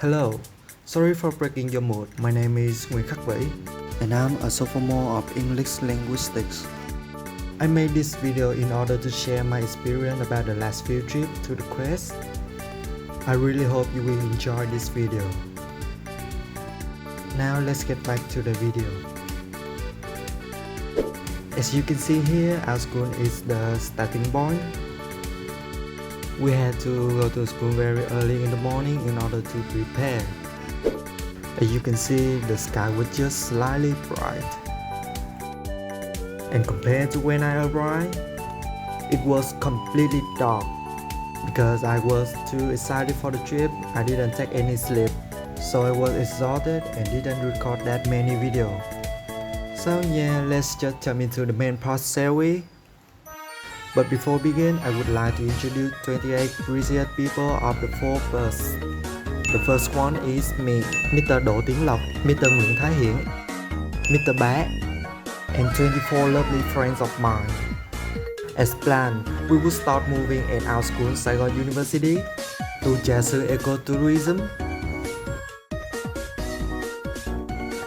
Hello, sorry for breaking your mood. My name is Nguyễn Khắc and I'm a sophomore of English linguistics. I made this video in order to share my experience about the last field trip to the quest. I really hope you will enjoy this video. Now let's get back to the video. As you can see here, our school is the starting point. We had to go to school very early in the morning in order to prepare. As you can see, the sky was just slightly bright. And compared to when I arrived, it was completely dark. Because I was too excited for the trip, I didn't take any sleep. So I was exhausted and didn't record that many videos. So yeah, let's just jump into the main part, shall we? But before begin, I would like to introduce 28 precious people of the 4 first. The first one is me, Mr. Đỗ Tiến Lộc, Mr. Nguyễn Thái Hiển, Mr. Bá, and 24 lovely friends of mine. As planned, we would start moving at our school Saigon University to Jacuzzi Ecotourism.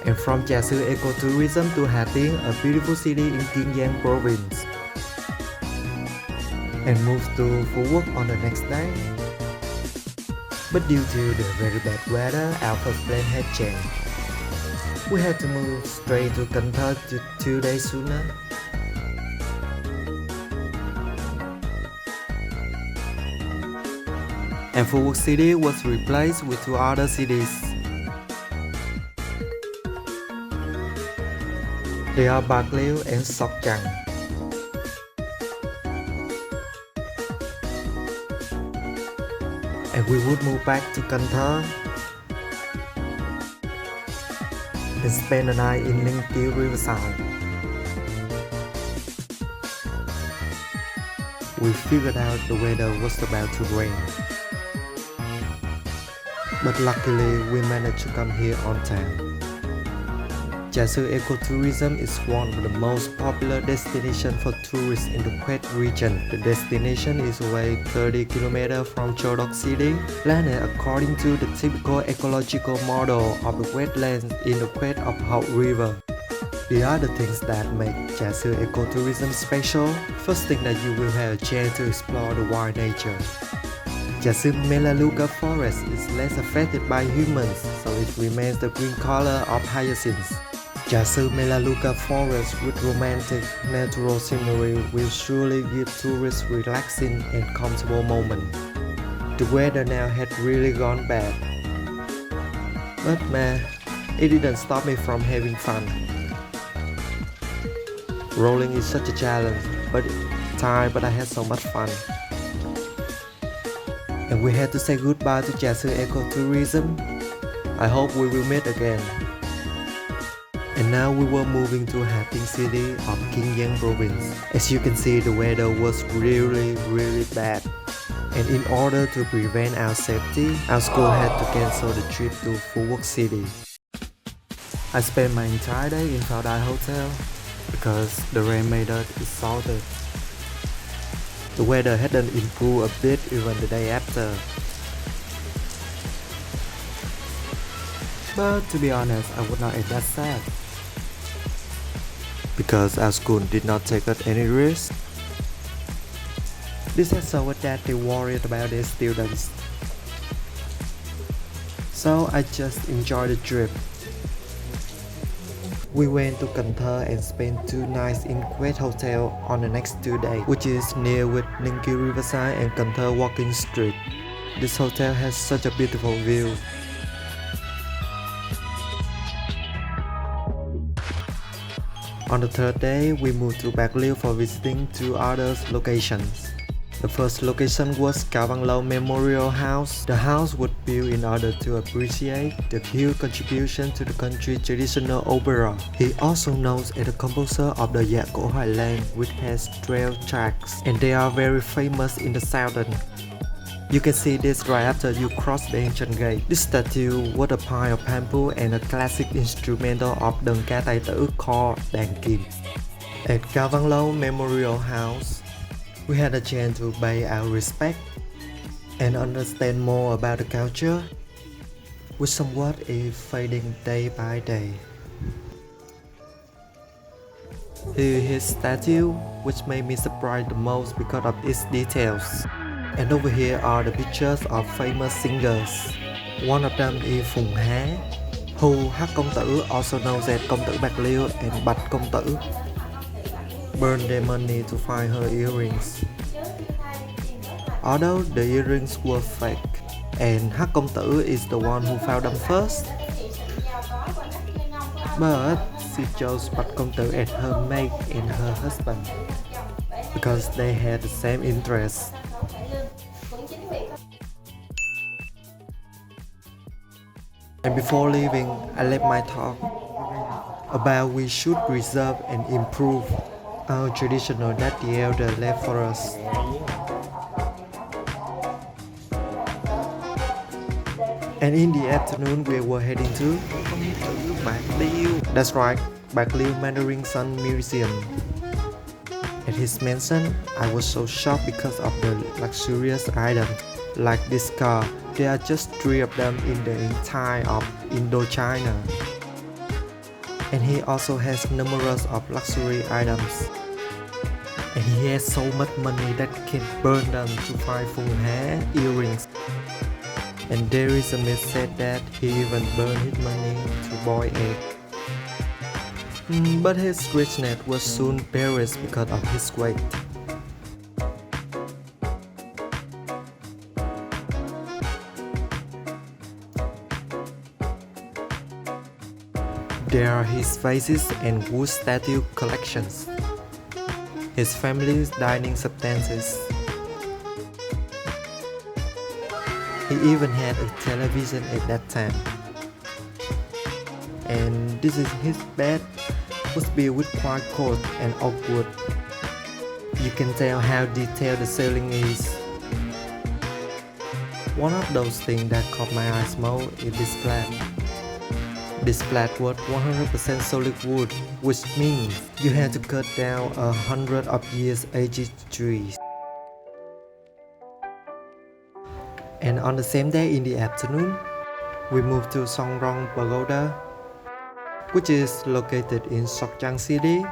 And from Jacuzzi Ecotourism to Hà Tĩnh, a beautiful city in Kiên Giang province. And moved to Phú Quốc on the next day. But due to the very bad weather, our first plan had changed. We had to move straight to Cần Thơ 2 days sooner. And Phú Quốc city was replaced with 2 other cities. They are Bạc Liêu and Sóc Trăng. And we would move back to Cần Thơ and spend the night in Ninh Kiều Riverside. We figured out the weather was about to rain, but luckily we managed to come here on time. Jacuzzi Ecotourism is one of the most popular destinations for tourists in the Quét region. The destination is away 30 km from Châu Đốc City, planned according to the typical ecological model of the wetlands in the Quét of Hậu River. The other things that make Jacuzzi Ecotourism special, first thing that you will have a chance to explore the wild nature. Jacuzzi Melaleuca forest is less affected by humans, so it remains the green color of hyacinths. Jacuzzi Melaleuca forest with romantic natural scenery will surely give tourists relaxing and comfortable moments. The weather now had really gone bad. But man, it didn't stop me from having fun. Rolling is such a challenge, but I had so much fun. And we had to say goodbye to Jacuzzi Ecotourism. I hope we will meet again. And now we were moving to Hà Tĩnh city of Kiên Giang province. As you can see, the weather was really bad. And in order to prevent our safety, our school had to cancel the trip to Phú Quốc city. I spent my entire day in Pháo Đài hotel because the rain made us exhausted. The weather hadn't improved a bit even the day after. But to be honest, I was not that sad, because our school did not take us any risk. This had showed that they worried about their students. So I just enjoyed the trip. We went to Cần Thơ and spent 2 nights in Quét Hotel on the next 2 days, which is near with Ninh Kiều Riverside and Cần Thơ walking street. This hotel has such a beautiful view. On the 3rd day, we moved to Bạc Liêu for visiting 2 other locations. The first location was Cao Văn Lâu Memorial House. The house was built in order to appreciate the huge contribution to the country's traditional opera. He also known as the composer of the Nhạc Cổ Hoài Lang, which has 12 tracks, and they are very famous in the southern. You can see this right after you cross the ancient gate. This statue was a pile of bamboo and a classic instrumental of đờn ca tài tử called đàn kim. At Cao Văn Lâu Memorial House, we had a chance to pay our respect and understand more about the culture. which somewhat is fading day by day. Here is his statue, which made me surprised the most because of its details. And over here are the pictures of famous singers. One of them is Phùng Há, who Hắc công tử, also known as công tử Bạc Liêu and Bạch công tử, burned their money to find her earrings. Although the earrings were fake, and Hắc công tử is the one who found them first, but she chose Bạch công tử as her mate and her husband because they had the same interests. And before leaving, I left my talk about we should preserve and improve our traditional that the elder left for us. And in the afternoon we were heading to Bạc Liêu. That's right, Bạc Liêu Mandarin Sun Museum. At his mansion, I was so shocked because of the luxurious items. Like this car, there are just 3 of them in the entire of Indochina. And he also has numerous of luxury items. And he has so much money that he can burn them to find Phùng Há earrings. And there is a myth said that he even burned his money to boil egg. But his richness was soon perished because of his weight. There are his vases and wood statue collections, his family's dining substances. He even had a television at that time. And this is his bed, was built with quite cold and oak wood. You can tell how detailed the ceiling is. One of those things that caught my eyes most is this flat. This flat was 100% solid wood, which means you had to cut down 100 of years aged trees. And on the same day in the afternoon, we moved to Songrong Pagoda, which is located in Sokchang City,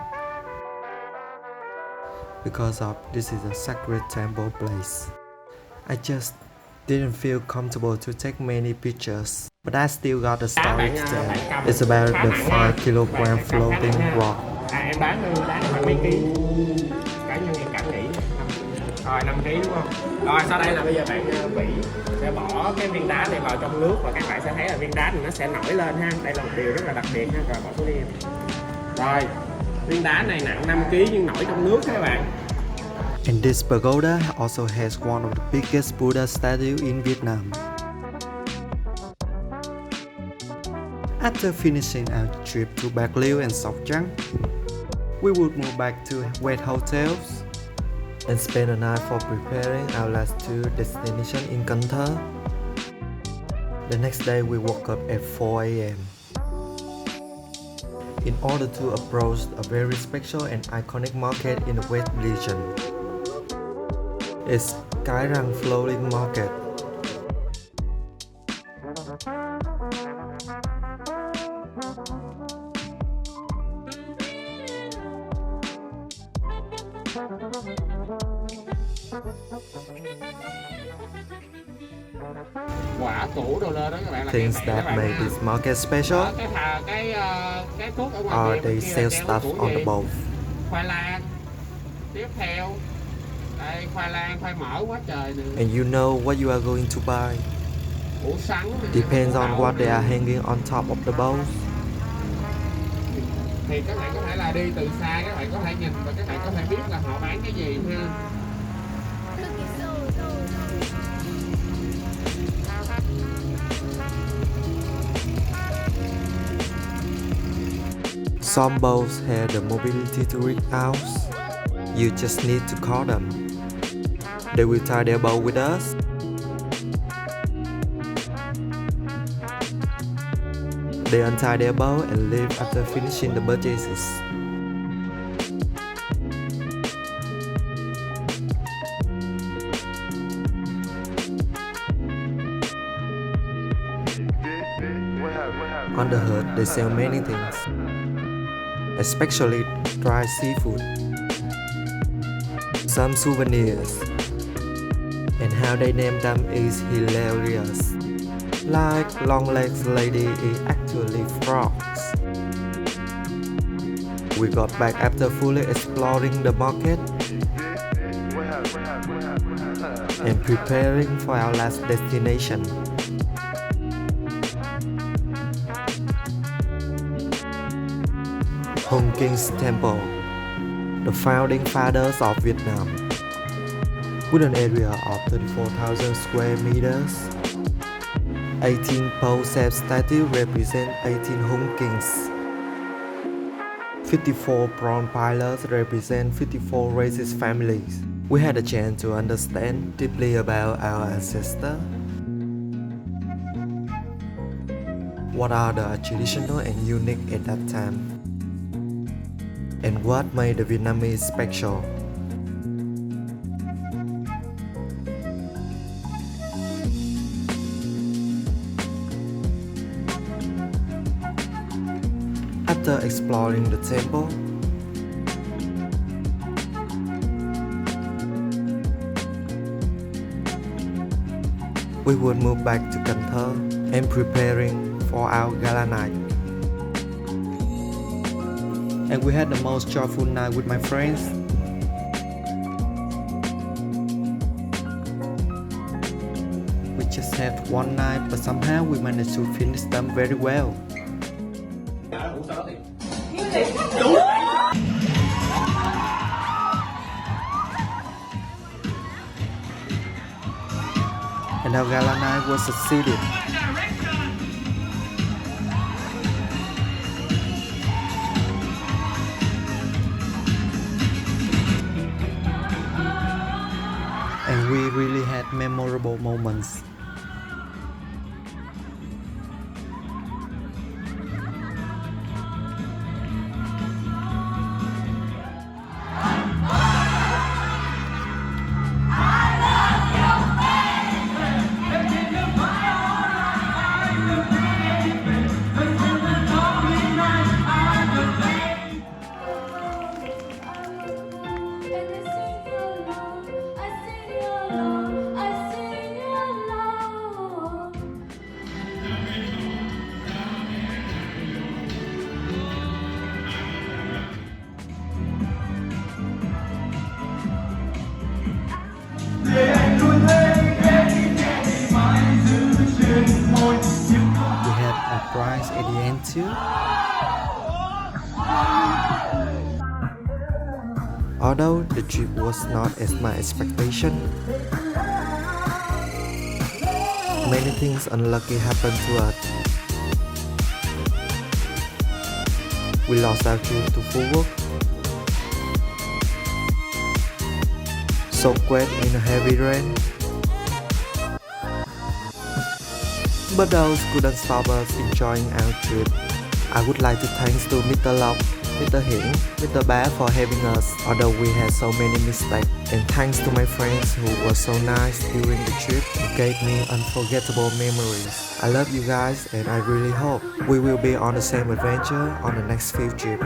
because of this is a sacred temple place. I just didn't feel comfortable to take many pictures, but I still got a story to tell. It's about the 5 kg floating rock. Em bán khoảng mấy ký? Cá nhân em cảm nghĩ rồi 5 kg đúng không? Rồi sau đây là bây giờ bạn Vĩ sẽ bỏ cái viên đá này vào trong nước và các bạn sẽ thấy là viên đá này nó sẽ nổi lên ha. Đây là một điều rất là đặc biệt ha. Rồi bỏ xuống đi em. Rồi viên đá này nặng 5 kg nhưng nổi trong nước các bạn. And this pagoda also has one of the biggest Buddha statues in Vietnam. After finishing our trip to Bạc Liêu and Sóc Trăng, we would move back to wet hotels and spend a night for preparing our last 2 destinations in Cần Thơ. The next day we woke up at 4 a.m. in order to approach a very special and iconic market in the West region. It's Cái Răng Floating Market. Quả củ đồ lên đó các bạn là Things that made this market special cái thuốc ở ngoài are they sell stuff on the boat. Khoai lang tiếp theo đây khoai lang khoai mỡ quá trời nữa. And you know what you are going to buy. Củ sắn Depends on what they are hanging on top of the boat. Thì các bạn có thể là đi từ xa các bạn có thể nhìn và các bạn có thể biết là họ bán cái gì ha. Some boats have the mobility to reach out. You just need to call them. They will tie their boat with us. They untie their boat and leave after finishing the purchases. On the hood, they sell many things, especially dry seafood, some souvenirs, and how they name them is hilarious. Like long legs lady is actually frogs. We got back after fully exploring the market and preparing for our last destination. Hung King's Temple, the founding fathers of Vietnam. With an area of 34,000 square meters, 18 pole-shaped statues represent 18 Hung Kings. 54 bronze pillars represent 54 racist families. We had a chance to understand deeply about our ancestors. What are the traditional and unique at that time? And what made the Vietnamese special? After exploring the temple, we would move back to Cần Thơ and preparing for our gala night. And we had the most joyful night with my friends. We just had one night, but somehow we managed to finish them very well. And our gala night was succeeded. And we really had memorable moments. Prize at the end too. Although the trip was not as my expectation, many things unlucky happened to us. We lost our trip to full work, soaked wet in a heavy rain. But those couldn't stop us enjoying our trip. I would like to thanks to Mr. Lộc, Mr. Hiển, Mr. Ba for having us, although we had so many mistakes. And thanks to my friends who were so nice during the trip and gave me unforgettable memories. I love you guys and I really hope we will be on the same adventure on the next field trip.